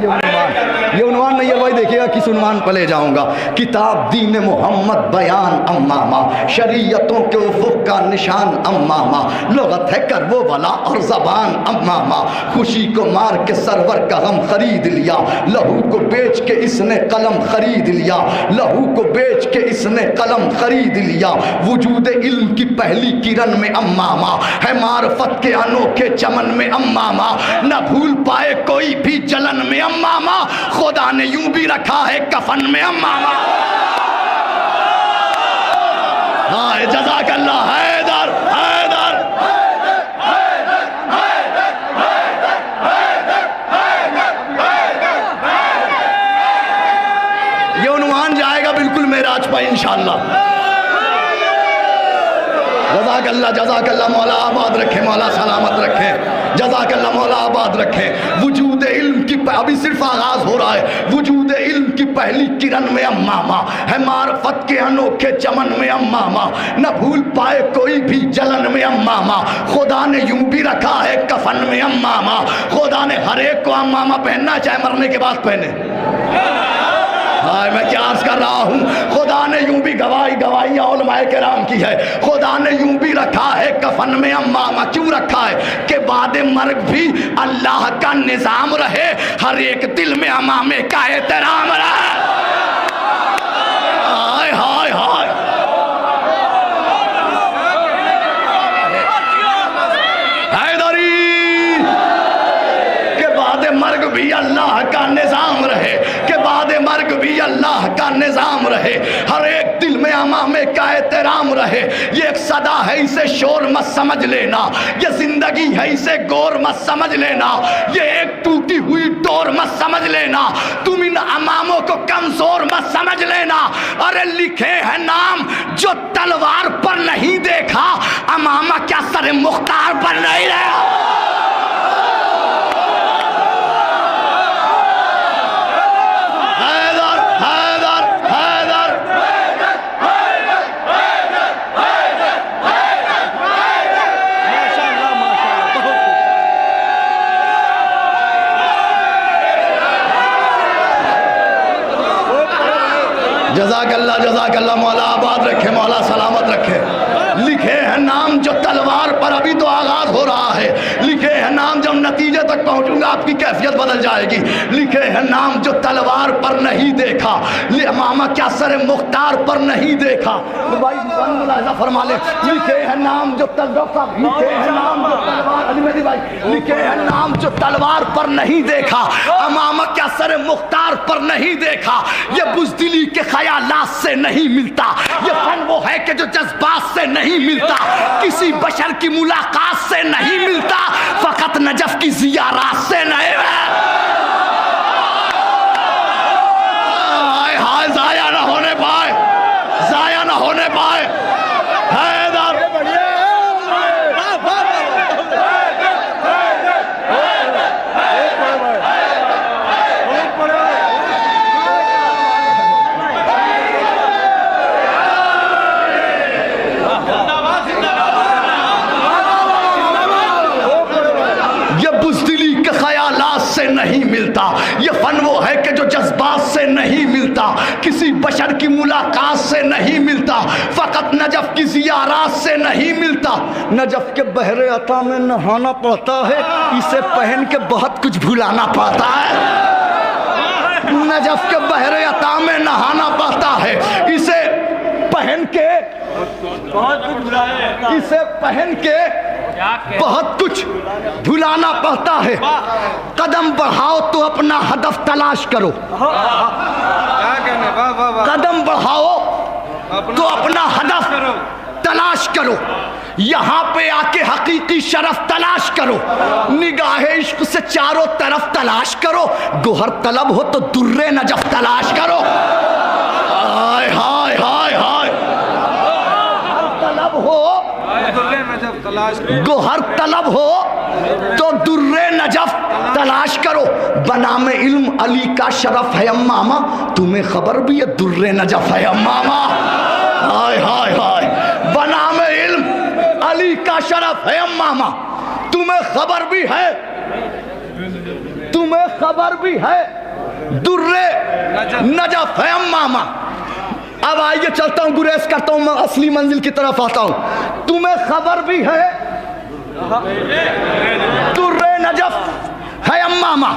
ये उन्वान नहीं है भाई, देखिएगा किस उन्वान पर ले जाऊंगा। किताब दीन मोहम्मद बयान अम्मामा, शरीयतों के उफ़ुक़ का निशान अम्मामा, लुग़त है करबो वाला और ज़बान अम्मामा, खुशी को मार के सरवर का गम खरीद लिया, लहू को बेच के इसने कलम खरीद लिया, लहू को बेच के इसने कलम खरीद लिया। वजूद इल्म की पहली किरण में अम्मामा है, मारफत के अनोखे चमन में अम्मामा, न भूल पाए कोई भी जलन में अम्मामा, खुदा ने यूं भी रखा है कफन में अम्मामा। हाय जज़ाकल्लाह हैदर हैदर। ये उन्वान जाएगा बिल्कुल मेराज पर इंशाअल्लाह। जज़ाकल्लाह जज़ाकल्लाह, मौला आबाद रखे, मौला सलामत रखे, जज़ाकल्लाह मौला आबाद रखे। वजूद इल्म की अभी सिर्फ आगाज़ हो रहा है। वजूद इल्म की पहली किरण में अम्मामा है, मारफत के अनोखे चमन में अम्मामा, न भूल पाए कोई भी जलन में अम्मामा, खुदा ने यूं भी रखा है कफन में अम्मामा। खुदा ने हर एक को अम्मामा पहनना, चाहे मरने के बाद पहने। हाय मैं क्या अर्ज कर रहा हूँ, खुदा ने यूं भी गवाहियाँ उलमाए किराम की है, खुदा ने यूं भी रखा है कफन में अम्मामा। क्यों रखा है कि बाद मर्ग भी अल्लाह का निज़ाम रहे, हर एक दिल में अम्मामे का एहतराम रहे। हाय हाय हाय, हैदरी के बाद मर्ग भी अल्लाह का निज़ाम रहे, के बाद मर्ग भी अल्लाह का निज़ाम रहे, हर एक दिल में अम्मामे का एहतराम रहे। ये एक सदा है, इसे शोर मत समझ लेना, ये जिंदगी है, इसे गौर मत समझ लेना, ये एक टूटी हुई डोर मत समझ लेना, तुम इन अम्मामों को कमजोर मत समझ लेना। अरे लिखे हैं नाम जो तलवार पर नहीं देखा, अम्मामा क्या सर मुख्तार पर नहीं रहा। जज़ाकल्लाह जज़ाकल्लाह, मौला आबाद रखे, मौला सलामत रखे। लिखे हैं नाम जो तलवार पर, अभी तो आगाज हो रहा है, लिखे हैं नाम, जब नतीजे तक पहुंचूंगा आपकी कैफियत बदल जाएगी। लिखे हैं नाम जो तलवार पर नहीं देखा, अम्मामा क्या सर मुख्तार पर नहीं देखा। भाई फरमा ले, लिखे हैं नाम जो लिखे हैं नाम जो तलवार, अली भाई, लिखे हैं नाम जो तलवार पर नहीं देखा, अम्मामा क्या सर मुख्तार पर नहीं देखा। ये बुज़दिली के ख्यालात से नहीं मिलता, ये फन वो है कि जो जज्बात से नहीं मिलता, किसी बशर की मुलाकात से नहीं मिलता, फकत नजफ की ज़ियारत से नहीं। हाय हाय, ज़ाया ना होने पाए, ज़ाया ना होने पाए। नहीं मिलता, ये फन वो है कि जो जज्बात से नहीं मिलता, किसी बशर की मुलाकात से नहीं मिलता, फकत नजफ की ज़ियारत से नहीं मिलता। नजफ के बहरे अता में नहाना पड़ता है, इसे पहन के बहुत कुछ भुलाना पड़ता है। नजफ के बहरे अता में नहाना पड़ता है, इसे पहन के बहुत कुछ भुलाना पड़ता है। कदम बढ़ाओ तो अपना हदफ तलाश करो, कदम बढ़ाओ तो अपना हदफ तलाश करो, यहाँ पे आके हकीकी शरफ तलाश करो, निगाहे इश्क से चारों तरफ तलाश करो, गोहर तलब हो तो दुर्रे नजफ तलाश करो। हाय हाय हाय हाय, तलब हो गोहर तलब हो तो दुर्रे नजफ तलाश करो। बनाम इल्म अली का शरफ है अम्मामा, तुम्हें खबर भी है दुर्रे नजफ है अम्मामा। हाय हाय हाय, बनाम इल्म अली का शरफ है अम्मामा, तुम्हें खबर भी है, तुम तुम्हें खबर भी है दुर्रे नजफ है अम्मामा। अब आइए चलता हूं, गुरेज करता हूं, मैं असली मंजिल की तरफ आता हूं। तुम्हें खबर भी है दुर्रे नजफ है अम्मामा।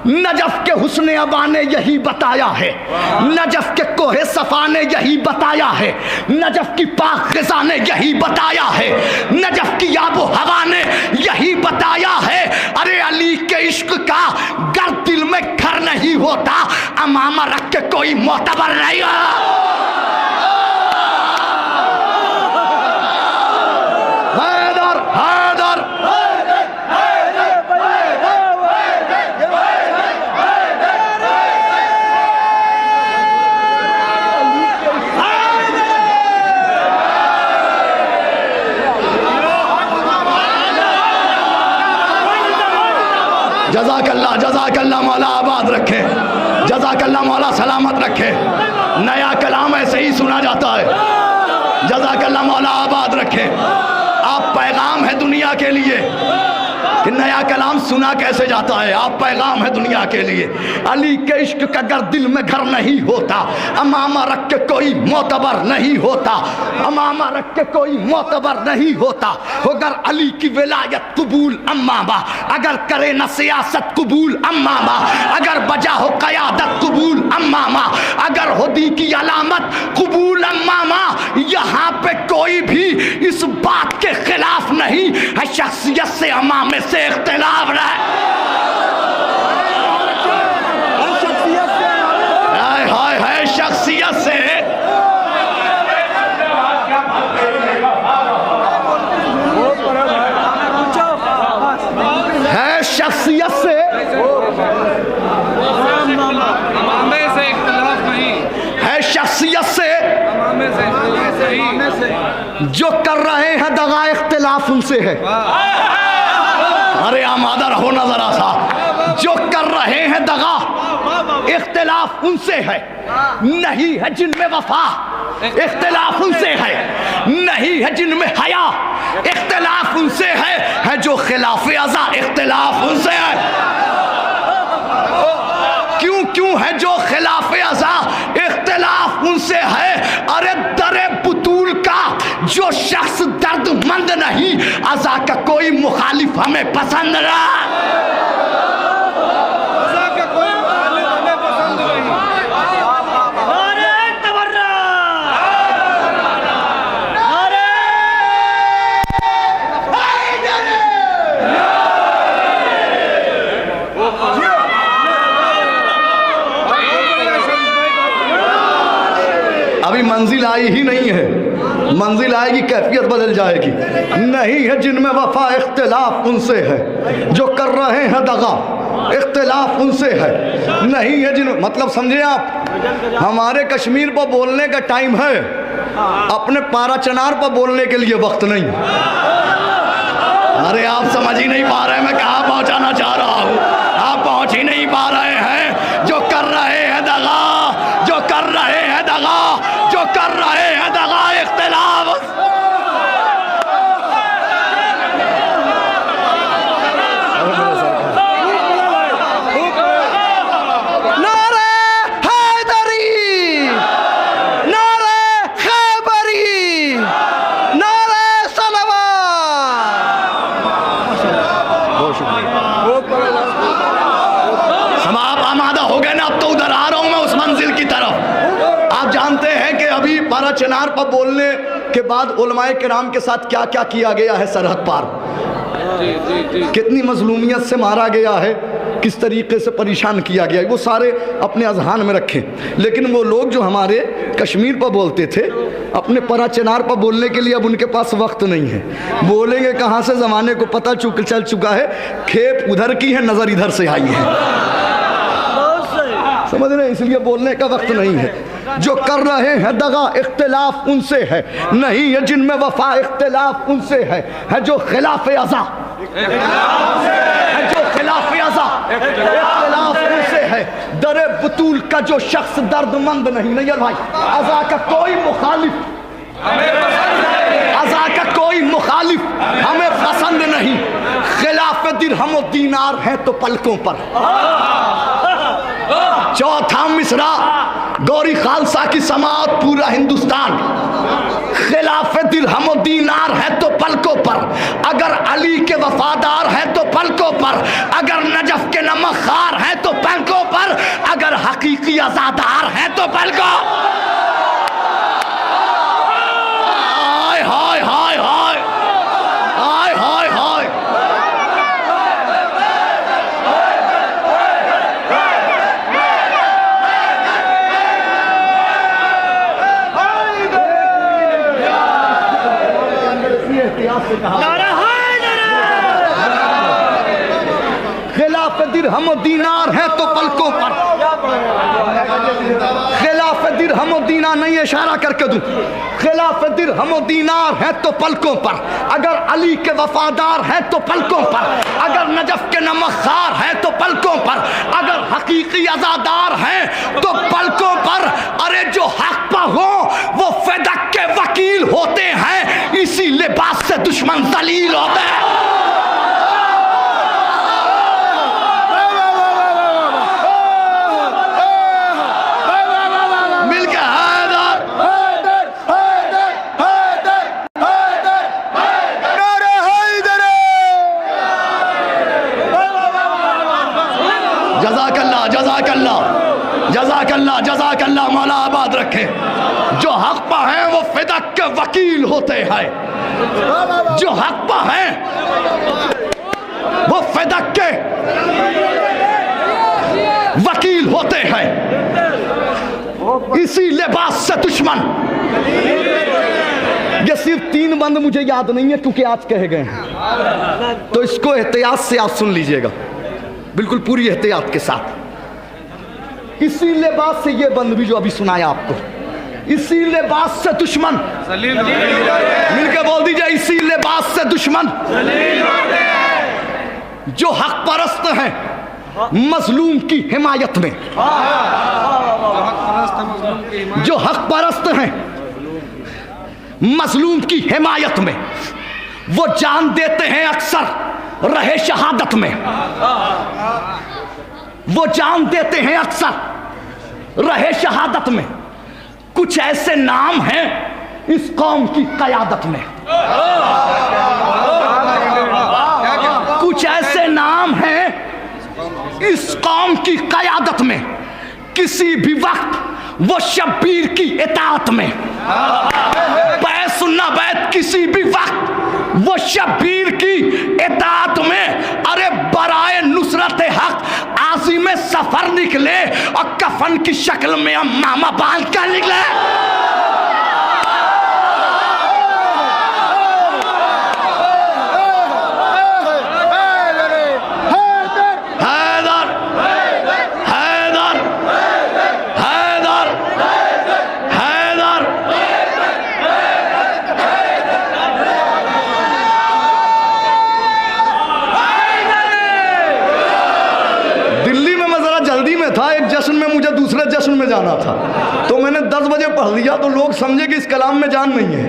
नजफ के हुस्न अबा ने यही बताया है, नजफ के कोहे सफा ने यही बताया है, नजफ की पाक ख़िज़ा ने यही बताया है, नजफ की आबो हवा ने यही बताया है। अरे अली के इश्क का गर दिल में घर नहीं होता, अमामा रख के कोई मोतबर नहीं हो। हैदर हैदर जज़ाकल्लाह मौला आबाद रखे, जज़ाकल्लाह मौला सलामत रखे। नया कलाम ऐसे ही सुना जाता है। जज़ाकल्लाह मौला आबाद रखे। आप पैगाम है दुनिया के लिए कि नया कलाम सुना कैसे जाता है। आप पैगाम है दुनिया के लिए। अली के इश्क का अगर दिल में घर नहीं होता, अमामा रख के कोई मोतबर नहीं होता, अमामा रख के कोई मोतबर नहीं होता। अगर अली की विलायत कबूल अम्मामा, अगर करे न सियासत कबूल अम्मामा, अगर बजा हो क़यादत कबूल अम्मामा, अगर हो दी की अलामत कबूल अम्मामा। यहाँ पे कोई भी इस बात के खिलाफ नहीं है, शख्सियत से अमामे से इख्तिलाफ रहा है, शख्सियत से है, शख्सियत से इख्तिलाफ नहीं है, शख्सियत से जो कर रहे हैं दगा इख्तिलाफ उनसे है। अरे आमादा रहो ना जरा सा। जो कर रहे हैं दगा इख्तिलाफ उनसे है, नहीं है जिनमें वफा इख्तिलाफ उनसे है, नहीं है जिनमें हया इख्तिलाफ उनसे है जो खिलाफ अज़ा इख्तिलाफ उनसे है। क्यों है जो खिलाफ अज़ा इख्तिलाफ उनसे है। अरे दरे बुतूल का जो शख्स दर्दमंद नहीं, अज़ा का कोई मुखालिफ हमें पसंद ना। अभी मंजिल आई ही नहीं है, मंजिल आएगी कैफियत बदल जाएगी। नहीं है जिनमें वफा इख्तिलाफ उनसे है, जो कर रहे हैं दगा इख्तिलाफ उनसे है, नहीं है जिन मतलब समझे आप। हमारे कश्मीर पर बोलने का टाइम है, अपने पारा चनार पर बोलने के लिए वक्त नहीं। अरे आप समझ ही नहीं पा रहे मैं कहाँ पहुँचाना चाह रहा हूँ, आप पहुँच ही नहीं पा रहे हैं। जो कर रहे हैं दगा, जो कर रहे हैं दगा, जो कर रहे हैं दगा इख्तिलाफ। नारे हैदरी, नारे खैबरी, नारे सलवा। हम आप आमादा हो गए ना, अब तो उधर आ रहा हूं मैं उस मंजिल की तरफ। आप जानते हैं कि अभी पारा चनार पर बोलने के बाद उलमाए किराम के साथ क्या क्या किया गया है सरहद पार, कितनी मजलूमियत से मारा गया है, किस तरीके से परेशान किया गया है, वो सारे अपने अजहान में रखें। लेकिन वो लोग जो हमारे कश्मीर पर बोलते थे, अपने परा चनार पर बोलने के लिए अब उनके पास वक्त नहीं है। बोलेंगे कहाँ से, ज़माने को पता चल चुका है, खेप उधर की है, नज़र इधर से आई है। समझ रहे हैं, इसलिए बोलने का वक्त नहीं है। जो कर रहे हैं दगा इख्तिलाफ उनसे है, नहीं है जिनमें वफा इख्तिलाफ उनसे है जो खिलाफ अज़ा, है जो खिलाफ अज़ा इख्तिलाफ उनसे है। दरे बतूल का जो शख्स दर्दमंद नहीं, नहीं भाई, अज़ा का कोई मुखालिफ, अज़ा का कोई मुखालिफ अलिफ हमें पसंद नहीं, खिलाफ दिरहम और दीनार है तो पलकों पर। चौथा मिसरा गौरी खालसा की समाअत पूरा हिंदुस्तान, खिलाफ दिरहम और दीनार है तो पलकों पर, अगर अली के वफादार है तो पलकों पर, अगर नजफ के नमक खार है तो पलकों पर, अगर हकीकी आजादार है तो पलकों। हाय हाय हाय हाय हाय हाय हाय। खिलाफ दिरहम दीनार है तो पलकों पर, खिलाफ दिरहम दीनार नहीं, इशारा करके दूं, खिलाफ दिरहम दीनार है तो पलकों पर, अगर अली के वफादार है तो पलकों पर, अगर नजफ के नमक खार है तो पलकों पर, अगर हकीकी आजादार हैं तो पलकों पर। अरे जो हक पर हो वो फदक के वकील होते हैं, इसी लिबास से दुश्मन जलील होते हैं। जज़ाकल्लाह जज़ाकल्लाह मौला आबाद रखे। जो हक पर हैं वो फिदक के वकील होते हैं, जो हक पर हैं वो फिदक के वकील होते हैं, इसी लिबास से दुश्मन। ये सिर्फ 3 बंद मुझे याद नहीं है क्योंकि आज कहे गए हैं, तो इसको एहतियात से आप सुन लीजिएगा, बिल्कुल पूरी एहतियात के साथ। इसी लिबास से ये बंद भी जो अभी सुनाया आपको, इसी लिबास से दुश्मन, मिलके बोल दीजिए, इसी लिबास से दुश्मन। जो हक परस्त हैं मजलूम की हिमायत में, जो हक परस्त हैं मजलूम की हिमायत में, वो जान देते हैं अक्सर रहे शहादत में, वो जान देते हैं अक्सर रहे शहादत में। कुछ ऐसे नाम हैं इस कौम की कयादत में, कुछ ऐसे नाम हैं इस कौम की कयादत में, किसी भी वक्त वो शब्बीर की इताअत में। बैत सुनना बैत, किसी भी वक्त वो शब्बीर की इताअत में। अरे बराए नुसरत हक आजी में सफर निकले और कफन की शक्ल में मामा बांध कर निकले। जश्न में मुझे दूसरे जश्न में जाना था, तो मैंने 10 बजे पढ़ लिया, तो लोग समझे कि इस कलाम में जान नहीं है।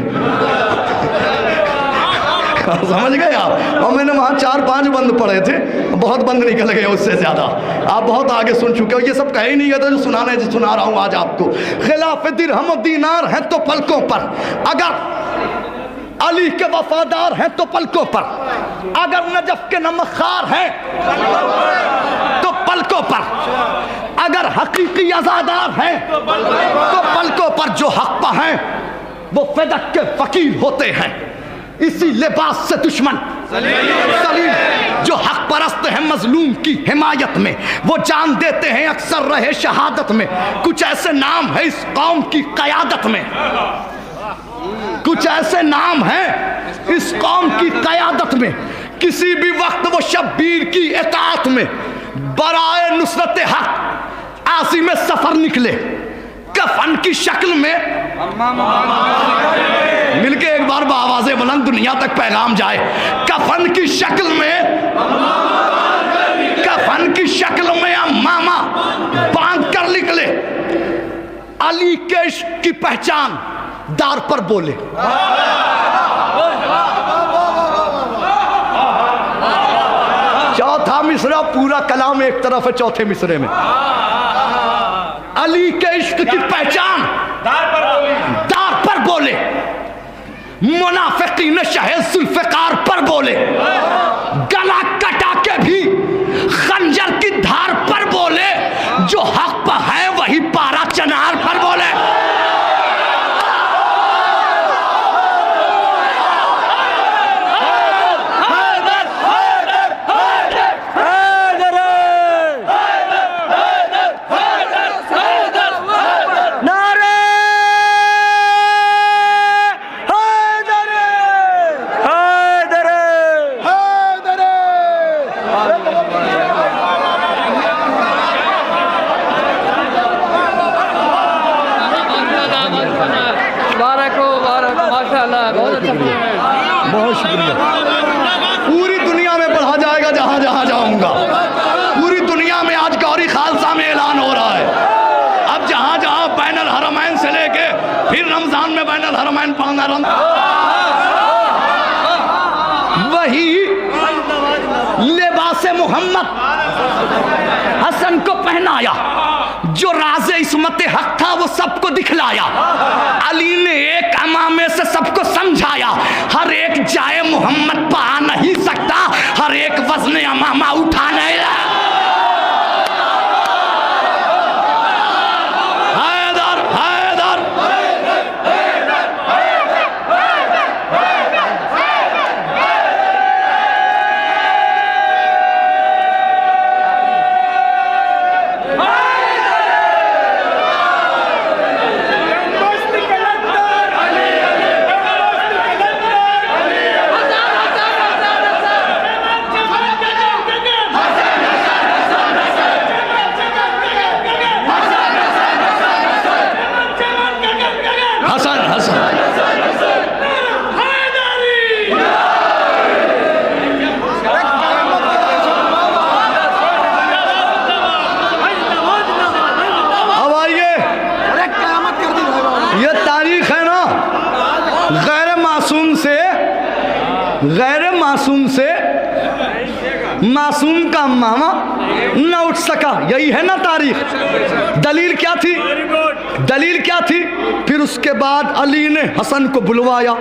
समझ गए आप? और मैंने वहाँ 4-5 बंद पढ़े थे, बहुत बंद निकल गए उससे ज़्यादा। आप बहुत आगे सुन चुके हो, ये सब कहे नहीं गए थे जो सुना रहा हूँ आज आपको। खिलाफ दिरहम दीनार है तो पलकों पर, अगर अली के वफादार हैं तो पलकों पर, अगर नजफ के नमखार हैं तो पलकों पर, अगर हकीकी आजादार हैं तो पलकों पर। जो हक पर हैं वो फिदक के वकील होते हैं, इसी लिबास से दुश्मन सलीम। जो हक परस्त है मजलूम की हिमायत में, वो जान देते हैं अक्सर रहे शहादत में। कुछ ऐसे नाम है इस कौम की कयादत में, कुछ ऐसे नाम हैं इस कौम की कयादत में, किसी भी वक्त वो शब्बीर की इताअत में। बराए नुसरत हक आसी में सफर निकले, कफन की शक्ल में। मिलके एक बार बावाज़े बुलंद दुनिया तक पैगाम जाए, कफन की शक्ल में, कफन की शक्ल में मामा बांध कर निकले। अली के इश्क की पहचान दार पर बोले, चौथा मिसरा पूरा कलाम एक तरफ है, चौथे मिसरे में अली के इश्क की पहचान दार पर बोले, मुनाफिकीन शहे जुल्फ़िकार पर बोले, गला कटा के भी खंजर की धार पर बोले, जो हक पर है वही पारा चनार पर बोले। बहुत शुक्रिया। पूरी दुनिया में पढ़ा जाएगा जहां जहां जाऊंगा। पूरी दुनिया में आज गौरी खालसा में ऐलान हो रहा है। अब जहां जहां बैनुल हरमैन से लेके फिर रमजान में बैनुल हरमैन पढ़ना, वही लिबासे मोहम्मद हसन को पहनाया, जो राज़े इस्मत हक था वो सबको दिखलाया। अली ने एक अमामे से सबको समझाया, हर एक जाए मोहम्मद पा नहीं सकता, हर एक वज़न अमामा उठा नहीं रहा। हैदर हैदर गैर मासूम से मासूम का मामा न उठ सका, यही है ना तारीख। दलील क्या थी? दलील क्या थी? फिर उसके बाद अली ने हसन को बुलवाया,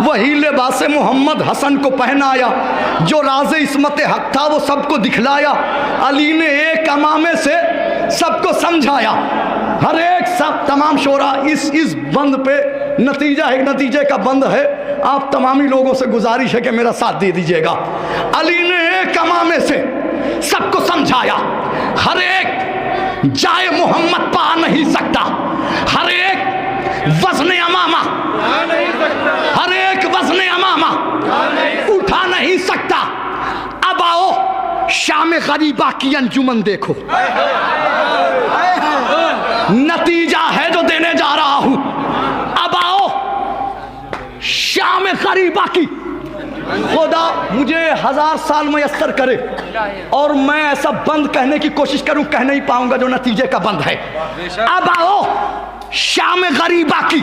वही लिबासे मोहम्मद हसन को पहनाया, जो राज़े इस्मत हक था वो सबको दिखलाया। अली ने एक अमामे से सबको समझाया, हर एक सब तमाम शोरा इस बंद पे नतीजा है, नतीजे का बंद है। आप तमामी लोगों से गुजारिश है कि मेरा साथ दे दीजिएगा। अली ने एक अमामे से सबको समझाया, हर एक जाए मोहम्मद पा नहीं सकता, हर एक वज़न अमामा, हर एक वज़न अमामा उठा नहीं सकता। अब आओ शाम गरीबा की अंजुमन देखो, नतीजा है जो देने जा रहा हूं। अब आओ शाम गरीबा की, खुदा मुझे 1000 साल मयस्सर करे और मैं ऐसा बंद कहने की कोशिश करूं, कह नहीं पाऊंगा जो नतीजे का बंद है। अब आओ शाम गरीबा की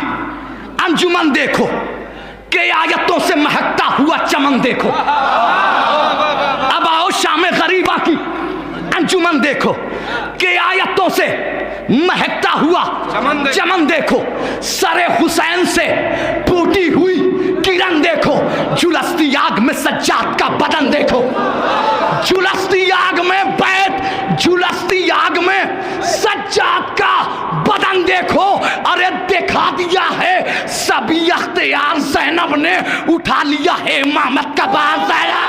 अंजुमन देखो, के आयतों से महकता हुआ चमन देखो। अब आओ शाम गरीबा की अंजुमन देखो, के आयतों से महकता हुआ चमन देखो। सरे हुसैन से टूटी हुई किरण देखो, झुलसती आग में सज्जाद का बदन देखो। झुलसती आग में बैठ, झुलसती आग में सज्जाद का बदन देखो। अरे दिखा दिया है सभी अख्तियार, ज़ैनब ने उठा लिया है इमामत का बाज़ाया।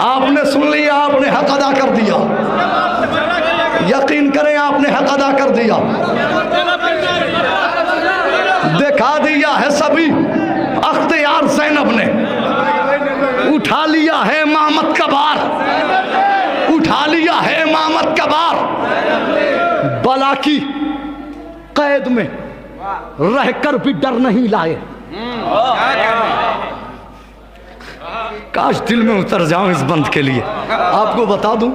आपने सुन लिया, आपने हक अदा कर दिया। यकीन करें आपने हक अदा कर दिया, दिखा दिया है तलवार बला की कैद में रहकर भी डर नहीं लाए। काश दिल में उतर जाऊं इस बंद के लिए। आपको बता दूं,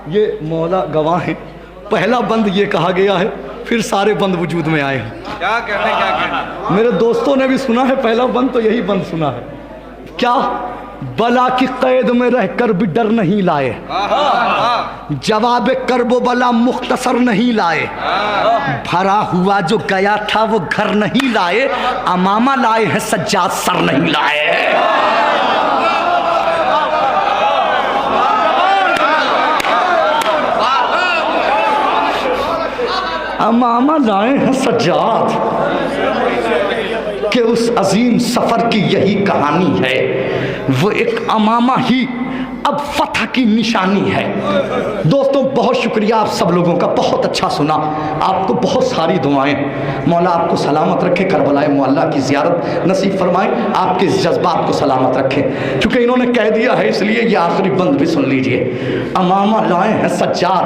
ये मौला गवाह है, पहला बंद ये कहा गया है, फिर सारे बंद वजूद में आए हैं। क्या कहने मेरे दोस्तों ने भी सुना है पहला बंद, तो यही बंद सुना है। क्या? बला की कैद में रहकर भी डर नहीं लाए, जवाब करबो बला मुख्तसर नहीं लाए, भरा हुआ जो गया था वो घर नहीं लाए, अमामा लाए हैं सज्जाद सर नहीं लाए। अमामा लाए हैं सज्जाद कि उस अजीम सफर की यही कहानी है। वो एक अमामा ही अब फतह की निशानी है। दोस्तों बहुत शुक्रिया आप सब लोगों का, बहुत अच्छा सुना। आपको बहुत सारी दुआएं। मौला आपको सलामत रखे, करबलाए मुअल्ला की ज़ियारत नसीब फरमाए, आपके इस जज्बात को सलामत रखे। चूँकि इन्होंने कह दिया है इसलिए ये आखिरी बंद भी सुन लीजिए। अमामा लाए हैं सज्जाद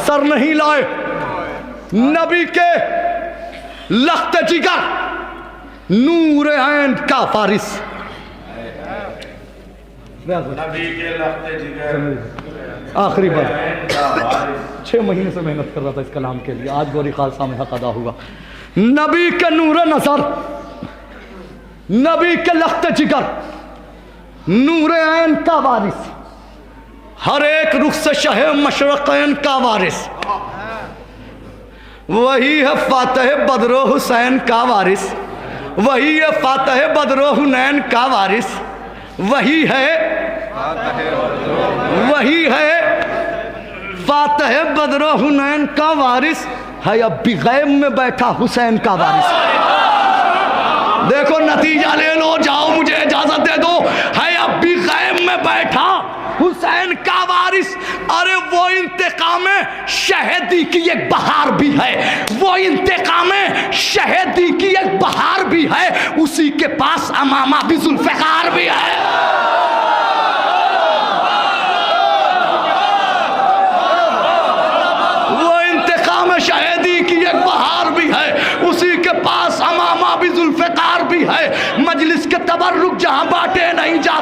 सर नहीं लाए, नबी के लख्त जिगर नूर ऐन का फारिस। आखिरी बार 6 महीने से मेहनत कर रहा था इस कलाम के लिए, आज गोरी खालसा में हक अदा हुआ। नबी के नूर नजर, नबी के लख्त जिगर नूर ऐन का वारिस, हर एक रुख से शहे मशरक़ैन का वारिस, वही है फातह बदरो हुसैन का वारिस, वही है फातह बदरो हुनैन का वारिस, वही है फातह बदरो हुनैन का वारिस, है अब भी गैब में बैठा हुसैन का वारिस। देखो नतीजा ले लो, जाओ मुझे इजाजत दे दो। है अब भी गैब में बैठा हुसैन का वारिस। अरे वो इंतकाम शहीदी की एक बहार भी है, वो इंतकाम शहीदी की एक बहार भी है, उसी के पास अमामा भी जुल्फ़िकार भी है। वो इंतकाम शहीदी की एक बहार भी है, उसी के पास अमामा भी जुल्फ़िकार भी है। मजलिस के तबर्रुक जहां बांटे नहीं जा